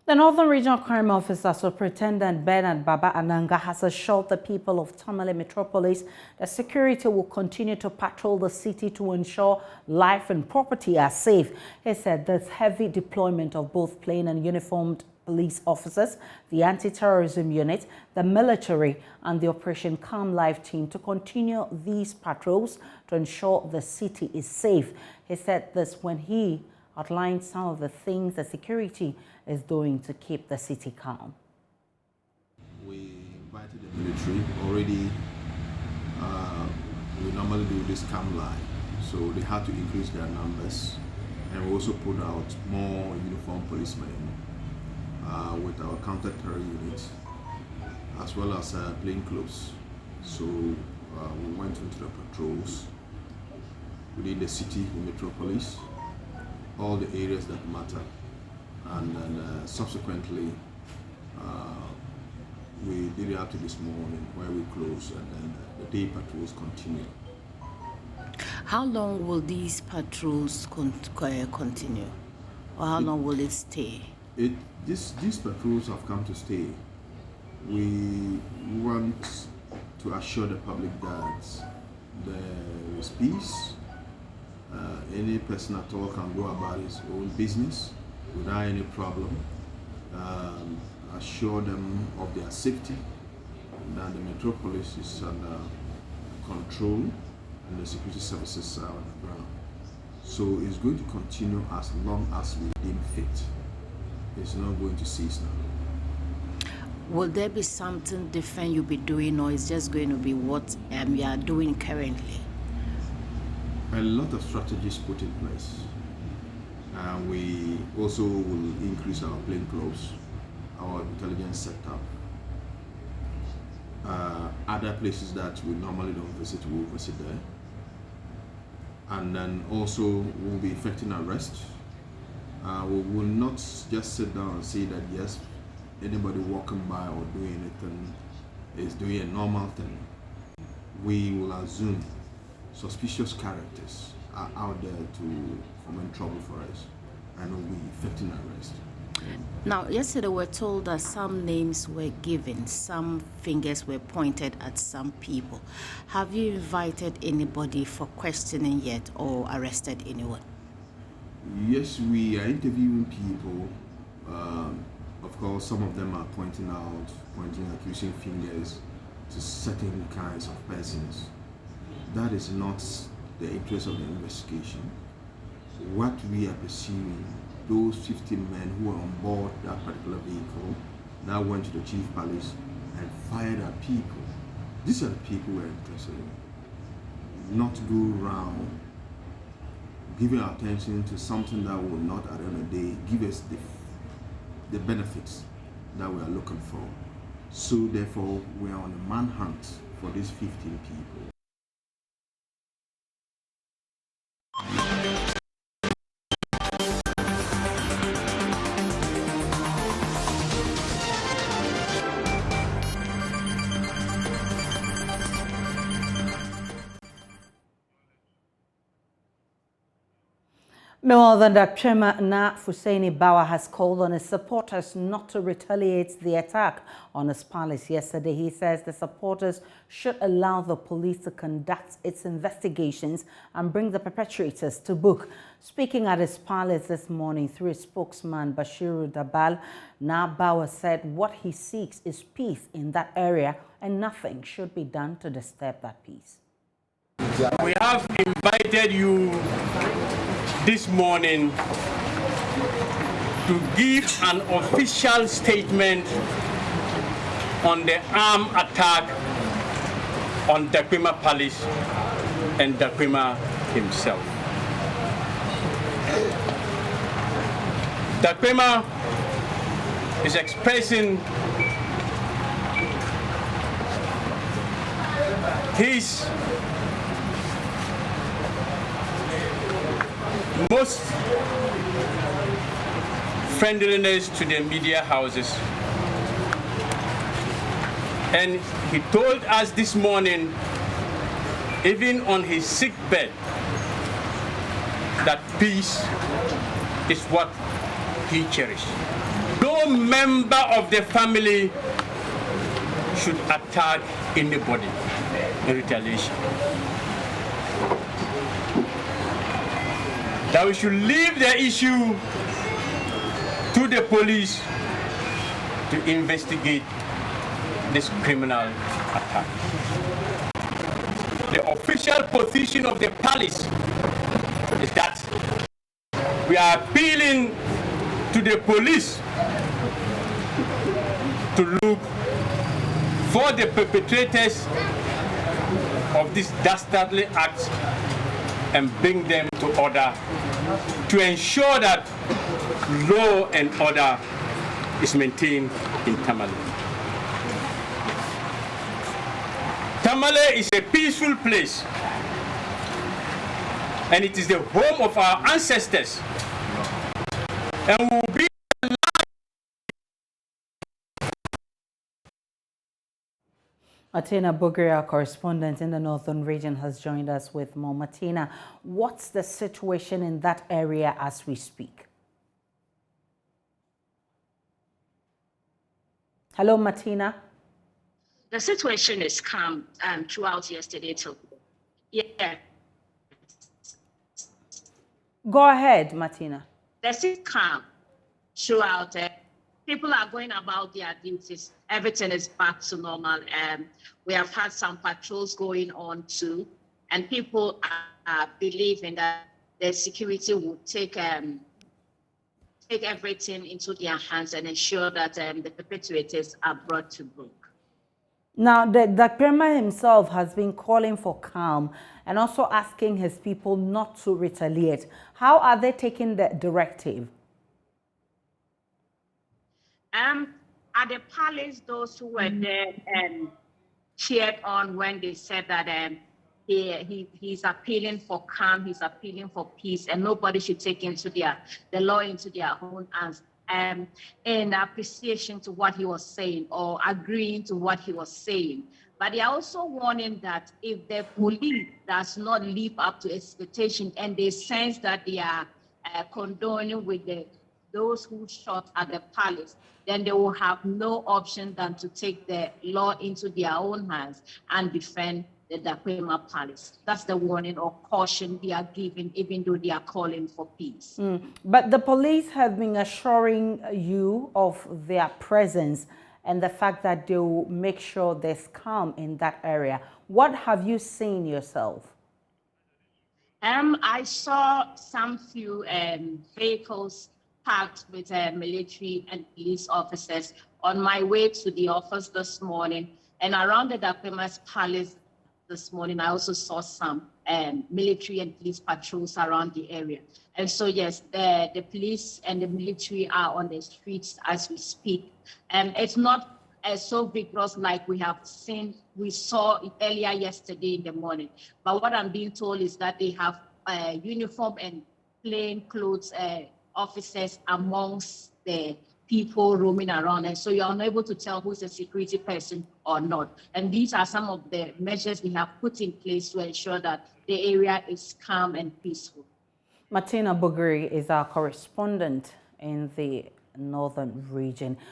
The Northern Regional Crime Officer, Superintendent Bernard Baba Ananga, has assured the people of Tamale Metropolis that security will continue to patrol the city to ensure life and property are safe. He said there's heavy deployment of both plain and uniformed police officers, the anti-terrorism unit, the military, and the Operation Calm Life team to continue these patrols to ensure the city is safe. He said this when he outlined some of the things the security is doing to keep the city calm. We invited the military already. We normally do this Calm Life, so they had to increase their numbers, and we also put out more uniformed policemen with our counter-terror unit, as well as plainclothes. So we went into the patrols within the city, the metropolis, all the areas that matter, and then subsequently we did it up to this morning where we close, and then the day patrols continue. How long will these patrols continue, or how long will it stay? These patrols have come to stay. We want to assure the public that there is peace. Any person at all can go about his own business without any problem. Assure them of their safety, that the metropolis is under control and the security services are on the ground. So it's going to continue as long as we deem fit. It's not going to cease now. Will there be something different you'll be doing, or is just going to be what you are doing currently? A lot of strategies put in place. We also will increase our plainclothes, our intelligence setup. Other places that we normally don't visit, we'll visit there. And then also we'll be effecting arrest. We will not just sit down and say that yes, anybody walking by or doing anything is doing a normal thing. We will assume suspicious characters are out there to foment trouble for us, and we'll be effecting arrest. Now, yesterday we're told that some names were given, some fingers were pointed at some people. Have you invited anybody for questioning yet, or arrested anyone? Yes, we are interviewing people. Of course, some of them are pointing, accusing fingers to certain kinds of persons. That is not the interest of the investigation. What we are pursuing, those 15 men who were on board that particular vehicle now went to the chief palace and fired at people. These are the people we're interested in. Not go around giving our attention to something that will not, at the end of the day, give us the benefits that we are looking for. So therefore, we are on a manhunt for these 15 people. Meanwhile, the DAKPEMA Husseini Bawa has called on his supporters not to retaliate the attack on his palace yesterday. He says the supporters should allow the police to conduct its investigations and bring the perpetrators to book. Speaking at his palace this morning through his spokesman Bashiru Dabal, Bawa said what he seeks is peace in that area and nothing should be done to disturb that peace. We have invited you this morning to give an official statement on the armed attack on DAKPEMA Palace and DAKPEMA himself. DAKPEMA is expressing his most friendliness to the media houses. And he told us this morning, even on his sick bed, that peace is what he cherished. Those no member of the family should attack anybody in retaliation. That we should leave the issue to the police to investigate this criminal attack. The official position of the palace is that we are appealing to the police to look for the perpetrators of this dastardly act and bring them to order to ensure that law and order is maintained in Tamale. Tamale is a peaceful place, and it is the home of our ancestors, and will be. Martina Bugri, our correspondent in the northern region, has joined us with more. Martina, what's the situation in that area as we speak? Hello, Martina. The situation is calm throughout yesterday till Go ahead, Martina. This is calm throughout. People are going about their duties. Everything is back to normal. We have had some patrols going on too, and people are believing that the security will take everything into their hands and ensure that the perpetrators are brought to book. Now, the DAKPEMA himself has been calling for calm and also asking his people not to retaliate. How are they taking the directive? At the palace, those who were there cheered on when they said that he's appealing for calm, he's appealing for peace, and nobody should take the law into their own hands. In appreciation to what he was saying or agreeing to what he was saying. But they are also warning that if the police does not live up to expectation and they sense that they are condoning with those who shot at the palace, then they will have no option than to take the law into their own hands and defend the DAKPEMA Palace. That's the warning or caution they are giving, even though they are calling for peace. But the police have been assuring you of their presence and the fact that they will make sure there's calm in that area. What have you seen yourself? I saw some few vehicles parked with military and police officers on my way to the office this morning, and around the DAKPEMA's Palace this morning, I also saw some military and police patrols around the area. And so, yes, the police and the military are on the streets as we speak. It's not so vigorous like we saw earlier yesterday in the morning. But what I'm being told is that they have uniform and plain clothes officers amongst the people roaming around, and so you're unable to tell who's a security person or not. And these are some of the measures we have put in place to ensure that the area is calm and peaceful. Martina Bugri is our correspondent in the northern region.